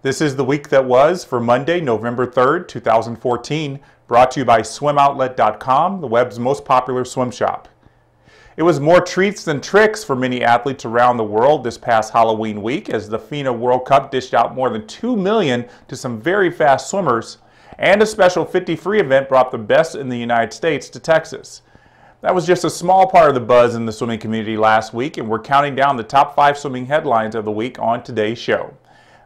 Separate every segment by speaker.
Speaker 1: This is the week that was for Monday, November 3rd, 2014, brought to you by SwimOutlet.com, the web's most popular swim shop. It was more treats than tricks for many athletes around the world this past Halloween week as the FINA World Cup dished out more than $2 million to some very fast swimmers, and a special 50 free event brought the best in the United States to Texas. That was just a small part of the buzz in the swimming community last week, and we're counting down the top 5 swimming headlines of the week on today's show.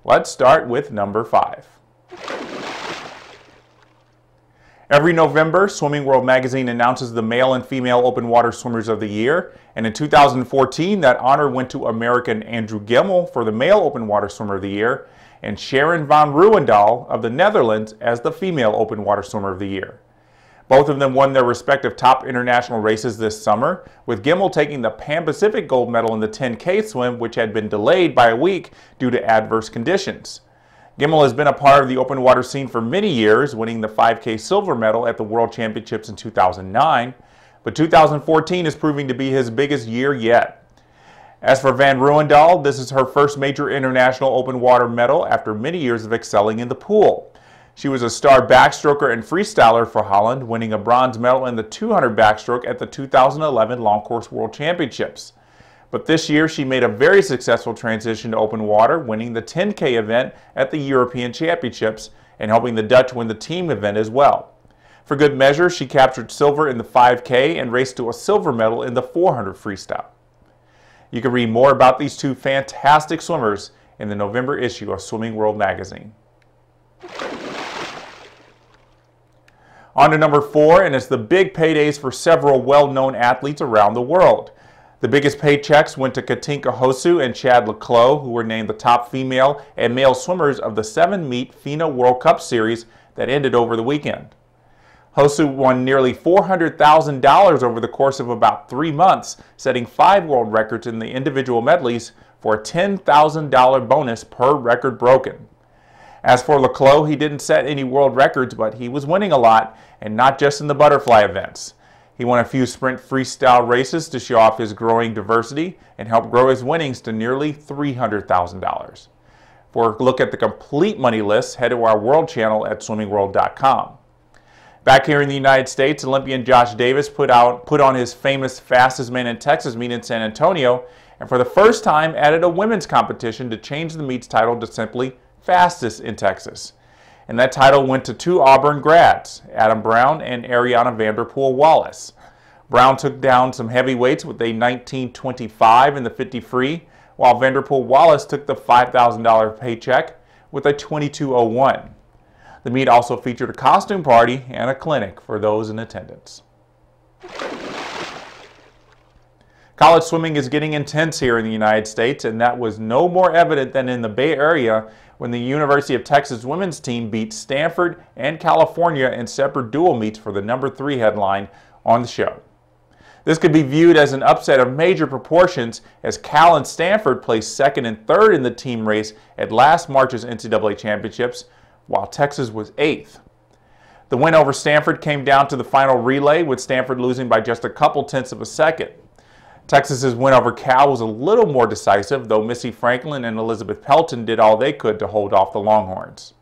Speaker 1: Let's start with number 5. Every November, Swimming World magazine announces the male and female open water swimmers of the year, and in 2014 that honor went to American Andrew Gemmel for the male open water swimmer of the year, and Sharon van Rouwendaal of the Netherlands as the female open water swimmer of the year. Both of them won their respective top international races this summer, with Gemmel taking the Pan-Pacific gold medal in the 10K swim, which had been delayed by a week due to adverse conditions. Gemmel has been a part of the open water scene for many years, winning the 5K silver medal at the World Championships in 2009, but 2014 is proving to be his biggest year yet. As for Van Rouwendaal, this is her first major international open water medal after many years of excelling in the pool. She was a star backstroker and freestyler for Holland, winning a bronze medal in the 200 backstroke at the 2011 Long Course World Championships. But this year she made a very successful transition to open water, winning the 10K event at the European Championships and helping the Dutch win the team event as well. For good measure, she captured silver in the 5K and raced to a silver medal in the 400 freestyle. You can read more about these two fantastic swimmers in the November issue of Swimming World magazine. On to number 4, and it's the big paydays for several well-known athletes around the world. The biggest paychecks went to Katinka Hosszu and Chad Leclos, who were named the top female and male swimmers of the 7-meet FINA World Cup series that ended over the weekend. Hosszu won nearly $400,000 over the course of about 3 months, setting 5 world records in the individual medleys for a $10,000 bonus per record broken. As for Leclos, he didn't set any world records, but he was winning a lot, and not just in the butterfly events. He won a few sprint freestyle races to show off his growing diversity and help grow his winnings to nearly $300,000. For a look at the complete money list, head to our world channel at swimmingworld.com. Back here in the United States, Olympian Josh Davis put on his famous Fastest Man in Texas meet in San Antonio, and for the first time added a women's competition to change the meet's title to simply Fastest in Texas. And that title went to 2 Auburn grads, Adam Brown and Ariana Vanderpool-Wallace. Brown took down some heavyweights with a 19.25 in the 50 free, while Vanderpool-Wallace took the $5,000 paycheck with a 22.01. The meet also featured a costume party and a clinic for those in attendance. College swimming is getting intense here in the United States, and that was no more evident than in the Bay Area when the University of Texas women's team beat Stanford and California in separate dual meets for the number 3 headline on the show. This could be viewed as an upset of major proportions as Cal and Stanford placed 2nd and 3rd in the team race at last March's NCAA championships, while Texas was 8th. The win over Stanford came down to the final relay, with Stanford losing by just a couple tenths of a second. Texas's win over Cal was a little more decisive, though Missy Franklin and Elizabeth Pelton did all they could to hold off the Longhorns.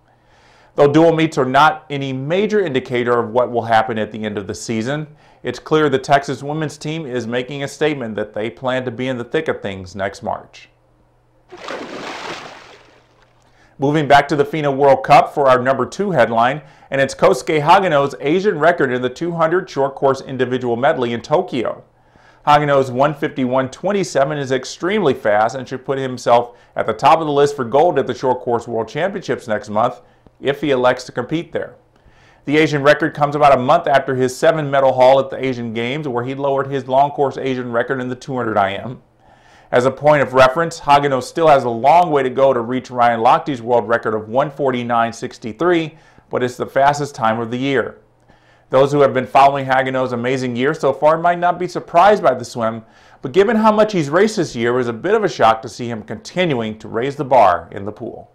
Speaker 1: Though dual meets are not any major indicator of what will happen at the end of the season, it's clear the Texas women's team is making a statement that they plan to be in the thick of things next March. Moving back to the FINA World Cup for our number 2 headline, and it's Kosuke Hageno's Asian record in the 200 short course individual medley in Tokyo. Hageno's 151.27 is extremely fast and should put himself at the top of the list for gold at the Short Course World Championships next month if he elects to compete there. The Asian record comes about a month after his 7-medal haul at the Asian Games, where he lowered his long course Asian record in the 200 IM. As a point of reference, Hageno still has a long way to go to reach Ryan Lochte's world record of 149.63, but it's the fastest time of the year. Those who have been following Hageno's amazing year so far might not be surprised by the swim, but given how much he's raced this year, it was a bit of a shock to see him continuing to raise the bar in the pool.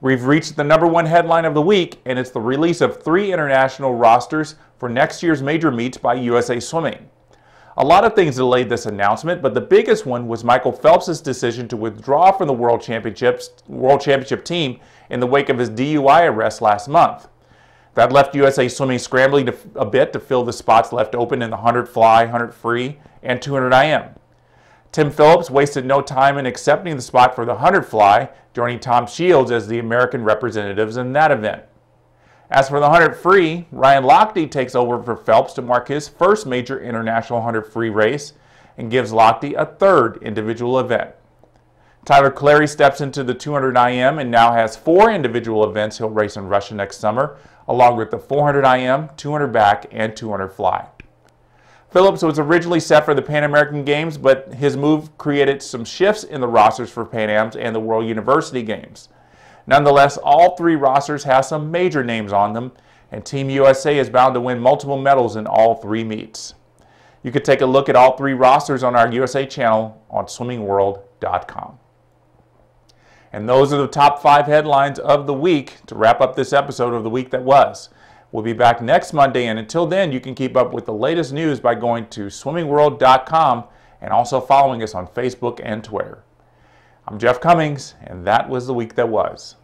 Speaker 1: We've reached the number 1 headline of the week, and it's the release of 3 international rosters for next year's major meets by USA Swimming. A lot of things delayed this announcement, but the biggest one was Michael Phelps' decision to withdraw from the World Championship team in the wake of his DUI arrest last month. That left USA Swimming scrambling a bit to fill the spots left open in the 100 fly, 100 free, and 200 IM. Tim Phillips wasted no time in accepting the spot for the 100 fly, joining Tom Shields as the American representatives in that event. As for the 100 free, Ryan Lochte takes over for Phelps to mark his first major international 100 free race and gives Lochte a third individual event. Tyler Clary steps into the 200 IM and now has 4 individual events he'll race in Russia next summer, along with the 400 IM, 200 back, and 200 fly. Phillips was originally set for the Pan American Games, but his move created some shifts in the rosters for Pan Ams and the World University Games. Nonetheless, all 3 rosters have some major names on them, and Team USA is bound to win multiple medals in all 3 meets. You can take a look at all 3 rosters on our USA channel on swimmingworld.com. And those are the top 5 headlines of the week to wrap up this episode of The Week That Was. We'll be back next Monday, and until then, you can keep up with the latest news by going to swimmingworld.com and also following us on Facebook and Twitter. I'm Jeff Cummings, and that was The Week That Was.